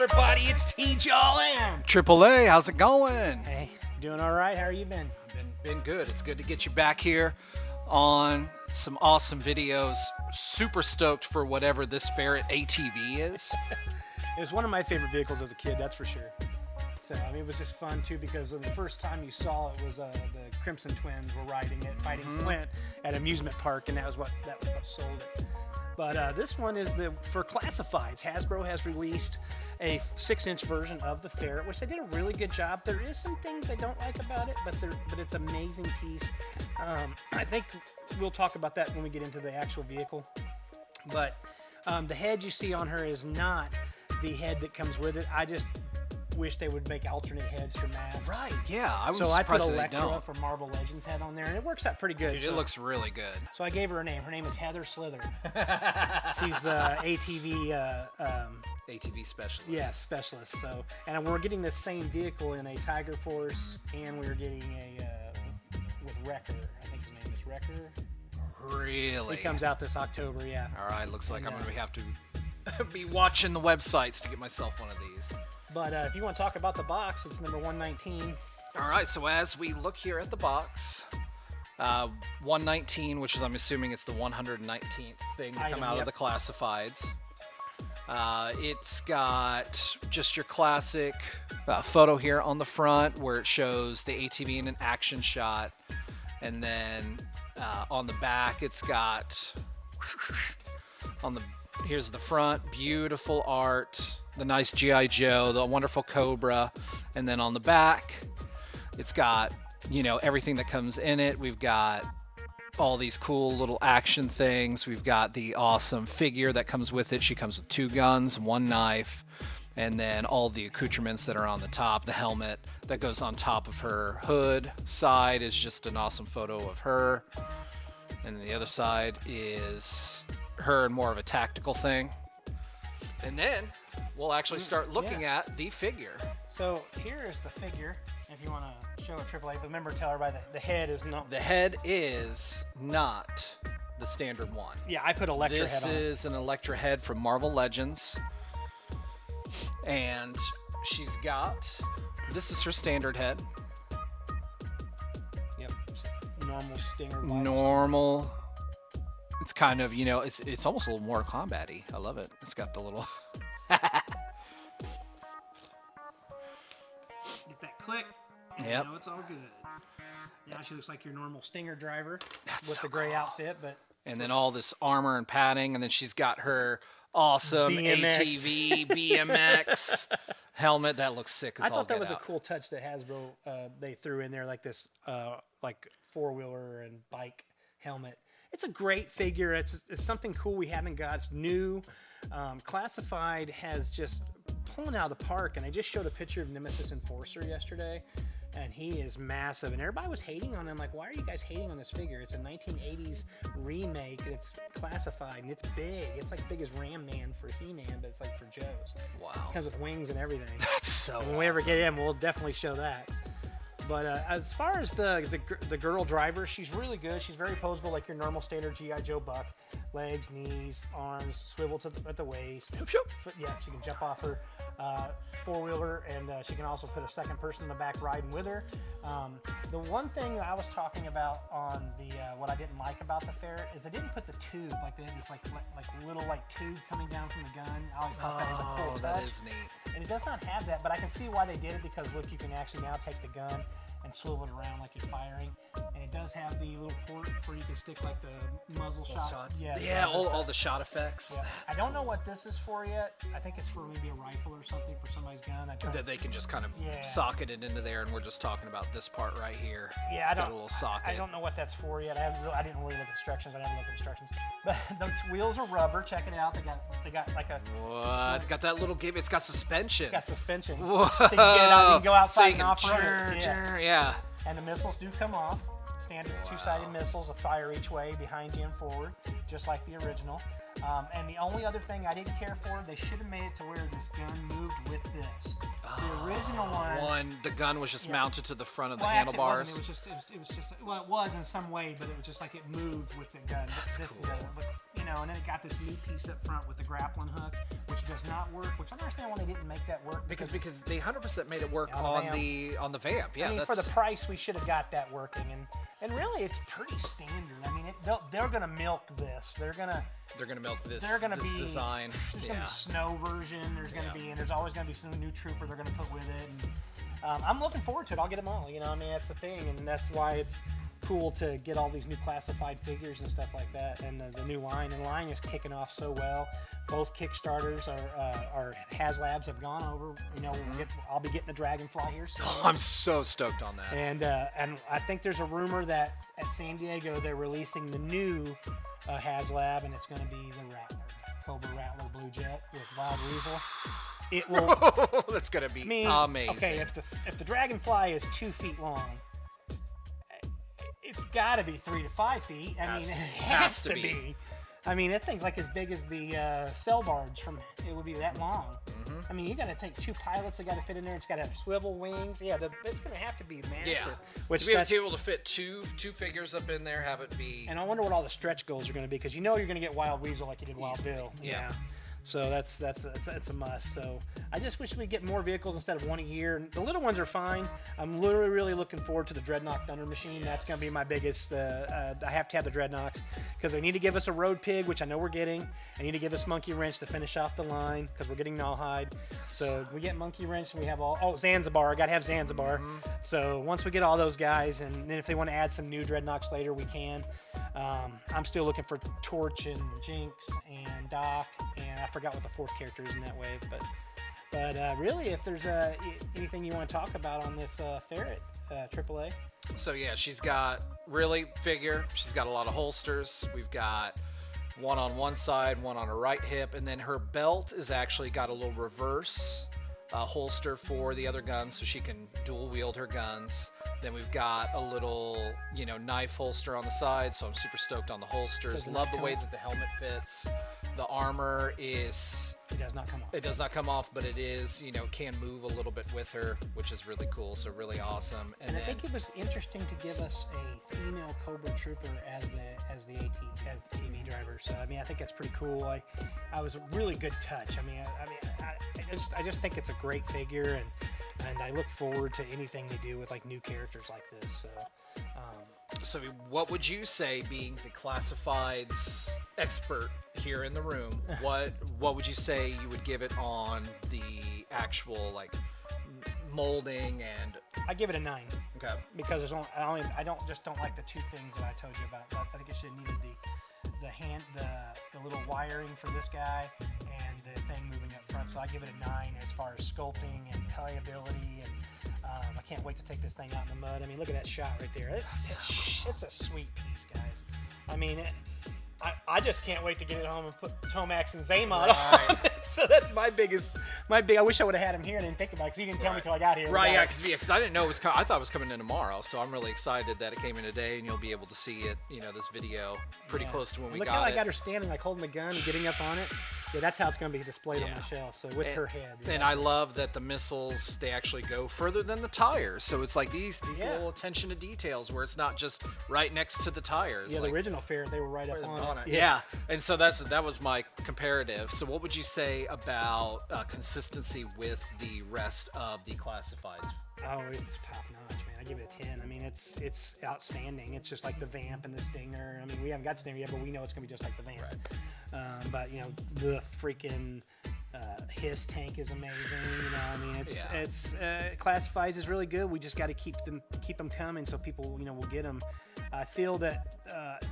everybody, it's T-Jolin. Triple A, how's it going? Hey, doing all right? How are you been? Been good. It's good to get you back here on some awesome videos. Super stoked for whatever this Ferret ATV is. It was one of my favorite vehicles as a kid, that's for sure. So, I mean, it was just fun, too, because when the first time you saw it was the Crimson Twins were riding it, fighting Flint at amusement park, and that was what sold it. But this one is for classifieds. Hasbro has released a 6-inch version of the Ferret, which they did a really good job. There is some things I don't like about it, but it's an amazing piece. I think we'll talk about that when we get into the actual vehicle. But the head you see on her is not the head that comes with it. I just wish they would make alternate heads for masks. Right, yeah. I was so I put surprised that they Electra don't. for Marvel Legends head on there, and it works out pretty good. Dude, so, it looks really good. So I gave her a name. Her name is Heather Slither. She's the ATV ATV specialist. yeah, specialist. So, and we're getting the same vehicle in a Tiger Force, and we're getting a with Wrecker. I think his name is Wrecker. Really? He comes out this October. Yeah. All right, looks like I'm going to have to be watching the websites to get myself one of these. But if you want to talk about the box, it's number 119. All right, so as we look here at the box, 119, which is, I'm assuming it's the 119th thing to come out of the classifieds. It's got just your classic photo here on the front where it shows the ATV in an action shot. And then on the back, it's got, here's the front, beautiful art, the nice G.I. Joe, the wonderful Cobra. And then on the back, it's got, everything that comes in it. We've got all these cool little action things. We've got the awesome figure that comes with it. She comes with 2 guns, 1 knife, and then all the accoutrements that are on the top. The helmet that goes on top of her hood side is just an awesome photo of her. And the other side is her in more of a tactical thing. And then we'll actually start looking at the figure. So here is the figure, if you want to show a AAA. But remember, tell everybody that the head is not. The head is not the standard one. Yeah, I put Electra head on. This is an Electra head from Marvel Legends. And she's got, this is her standard head. Yep, normal Stinger. Normal. It's kind of, it's almost a little more combat-y. I love it. It's got the little... Get that click. Yep. It's all good. Now she looks like your normal Stinger driver That's with so the gray cool. outfit, but And then all this armor and padding, and then she's got her awesome BMX. ATV BMX helmet. That looks sick as I all thought that get was out. a cool touch that Hasbro they threw in there, like this like 4-wheeler and bike helmet. It's a great figure. It's something cool we haven't got. It's new. Classified has just pulling out of the park, and I just showed a picture of Nemesis Enforcer yesterday, and he is massive. And everybody was hating on him, like, why are you guys hating on this figure? It's a 1980s remake, and it's classified, and it's big. It's like big as Ram Man for He-Man, but it's like for Joe's. Wow. It comes with wings and everything. That's so When we ever get him, we'll definitely show that. But as far as the girl driver, she's really good. She's very posable, like your normal standard G.I. Joe buck. Legs, knees, arms, swivel at the waist. Yeah, she can jump off her 4-wheeler, and she can also put a second person in the back riding with her. The one thing that I was talking about on the what I didn't like about the Ferret is they didn't put the tube, like they had this like little tube coming down from the gun. I always thought that was a cool touch. That is neat. And it does not have that, but I can see why they did it, because look, you can actually now take the gun and swivel it around like you're firing, and it does have the little port where you can stick like the muzzle shot. Yeah, all the shot effects. Yeah. I That's don't know what this is for yet. I think it's for maybe a rifle or something for somebody's gun. that they can just kind of socket it into there, and we're just talking about this part right here. Yeah, it's I got don't. a little socket. I don't know what that's for yet. I didn't really look at instructions. I haven't looked at instructions. But the wheels are rubber. Check it out. They got like a. What? Got that little give? It's got suspension. It's got suspension. Whoa. So you can get it out. You can go outside So you and can off-road. yeah. And the missiles do come off. Standard two-sided missiles, a fire each way, behind you and forward, just like the original. And the only other thing I didn't care for, they should have made it to where this gun moved with this. The original one. The gun was just mounted to the front of the Actually, handlebars. it was just. Well, it was in some way, but it was just like it moved with the gun. That's this cool. But and then it got this new piece up front with the grappling hook, which does not work. Which I understand why they didn't make that work because they 100% made it work on the vamp. Yeah, I mean, for the price, we should have got that working, and really, it's pretty standard. I mean, they're gonna milk this. They're gonna milk this. They're gonna this be design. There's gonna be snow version. There's gonna be, and there's always gonna be some new trooper they're gonna put with it. And I'm looking forward to it. I'll get them all. I mean, that's the thing, and that's why it's cool to get all these new classified figures and stuff like that, and the new line. And the line is kicking off so well. Both Kickstarters our HasLabs have gone over. I'll be getting the Dragonfly here soon. Oh, I'm so stoked on that. And I think there's a rumor that at San Diego they're releasing the new HasLab, and it's going to be the Rattler, Cobra Rattler Blue Jet with Wild Weasel. It will. That's going to be amazing. Okay, if the Dragonfly is 2 feet long, it's got to be 3 to 5 feet. I mean, it has to be. I mean, that thing's like as big as the sail barge it would be that long. Mm-hmm. I mean, you got to think 2 pilots that got to fit in there. It's got to have swivel wings. Yeah, it's going to have to be massive. Yeah. Which to be able to fit two figures up in there, have it be. And I wonder what all the stretch goals are going to be, because you're going to get Wild Weasel like you did Wild Bill. Yeah. So that's a must. So I just wish we'd get more vehicles instead of one a year. The little ones are fine. I'm literally really looking forward to the Dreadnought Thunder Machine. Yes. That's going to be my biggest. I have to have the Dreadnoughts because they need to give us a Road Pig, which I know we're getting. They need to give us Monkey Wrench to finish off the line because we're getting Gnawhide. So we get Monkey Wrench and we have Zanzibar. I got to have Zanzibar. Mm-hmm. So once we get all those guys, and then if they want to add some new Dreadnoughts later, we can. I'm still looking for Torch and Jinx and Doc, and I forgot what the 4th character is in that wave. But really, if there's anything you want to talk about on this Ferret AAA. So yeah, she's got she's got a lot of holsters. We've got one on one side, one on her right hip, and then her belt is actually got a little reverse holster for the other guns, so she can dual wield her guns. Then we've got a little, knife holster on the side, so I'm super stoked on the holsters. Love the way that the helmet fits. The armor is... It does not come off. It does not come off, but it is, can move a little bit with her, which is really cool, so really awesome. And I think it was interesting to give us a female Cobra Trooper as the ATV driver. So, I mean, I think that's pretty cool. I was a really good touch. I just think it's a great figure, and I look forward to anything they do with new characters like this. So what would you say, being the classifieds expert here in the room, what would you say you would give it on the actual molding? And I give it a 9. Okay. Because I don't like the 2 things that I told you about. I think it should have needed the little wiring for this guy and the thing moving up front. So I give it a 9 as far as sculpting and playability, and I can't wait to take this thing out in the mud. I mean, look at that shot right there. It's a sweet piece, guys. I mean, I just can't wait to get it home and put Tomax and Zaymod on. So that's my big. I wish I would have had him here and didn't think about it, because you didn't tell me till I got here. Right, yeah, because I didn't know it was. I thought it was coming in tomorrow, so I'm really excited that it came in today, and you'll be able to see it. This video pretty close to when we got it. Look how I got her standing, holding the gun and getting up on it. Yeah, that's how it's going to be displayed on the shelf. So with her head. Yeah. And I love that the missiles, they actually go further than the tires. So it's like these little attention to details where it's not just right next to the tires. Yeah, the original Ferret, they were right up on it. Yeah. And so that was my comparative. So what would you say about consistency with the rest of the classifieds? Oh, it's top notch, man. I give it a 10. I mean, it's outstanding. It's just like the Vamp and the Stinger. I mean, we haven't got Stinger yet, but we know it's going to be just like the Vamp. Right. But the freaking Hiss tank is amazing. I mean, it's classifieds is really good. We just got to keep them coming so people will get them. I feel that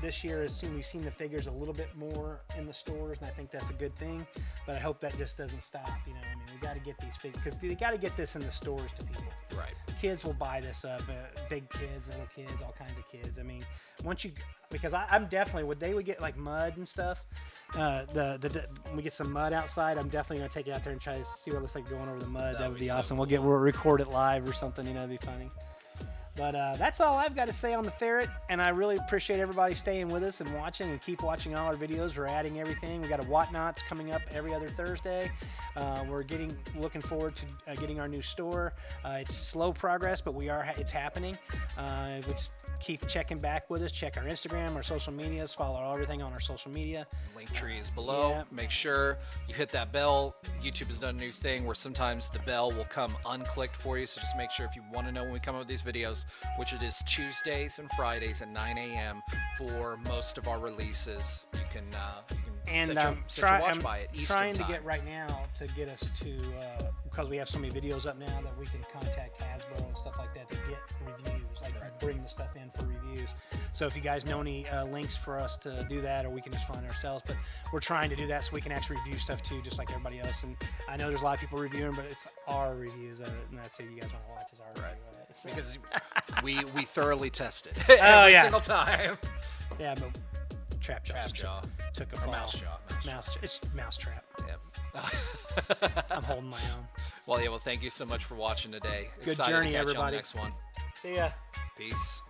this year we've seen the figures a little bit more in the stores, and I think that's a good thing. But I hope that just doesn't stop. I mean, we got to get these figures, because we got to get this in the stores to people. Right. Kids will buy this up. Big kids, little kids, all kinds of kids. I mean, because I'm definitely would get mud and stuff. When we get some mud outside, I'm definitely gonna take it out there and try to see what it looks like going over the mud. That would be awesome. Cool. We'll record it live or something. That'd be funny. But that's all I've got to say on the Ferret, and I really appreciate everybody staying with us and watching, and keep watching all our videos. We're adding everything. We got a Whatnots coming up every other Thursday. We're looking forward to getting our new store. It's slow progress, but it's happening. We just keep checking back with us. Check our Instagram, our social medias. Follow everything on our social media. Link tree is below. Yeah. Make sure you hit that bell. YouTube has done a new thing where sometimes the bell will come unclicked for you. So just make sure if you want to know when we come up with these videos, which it is Tuesdays and Fridays at 9 a.m. for most of our releases, you can set your watch by it. Eastern trying time. to get right now to get us to because we have so many videos up now that we can contact Hasbro and stuff like that to get reviews, like bring the stuff in for reviews. So if you guys know any links for us to do that, or we can just find ourselves, but we're trying to do that so we can actually review stuff too, just like everybody else. And I know there's a lot of people reviewing, but it's our reviews of it, and that's who you guys want to watch is our review of it. So. Because we thoroughly test it Oh, every yeah. single time. Yeah, but Trap Jaw took a fall. Mouse Jaw. It's Mouse Trap. Yep. I'm holding my own. Well, thank you so much for watching today. Good Excited journey, to catch you on everybody. the next one. See ya. Peace.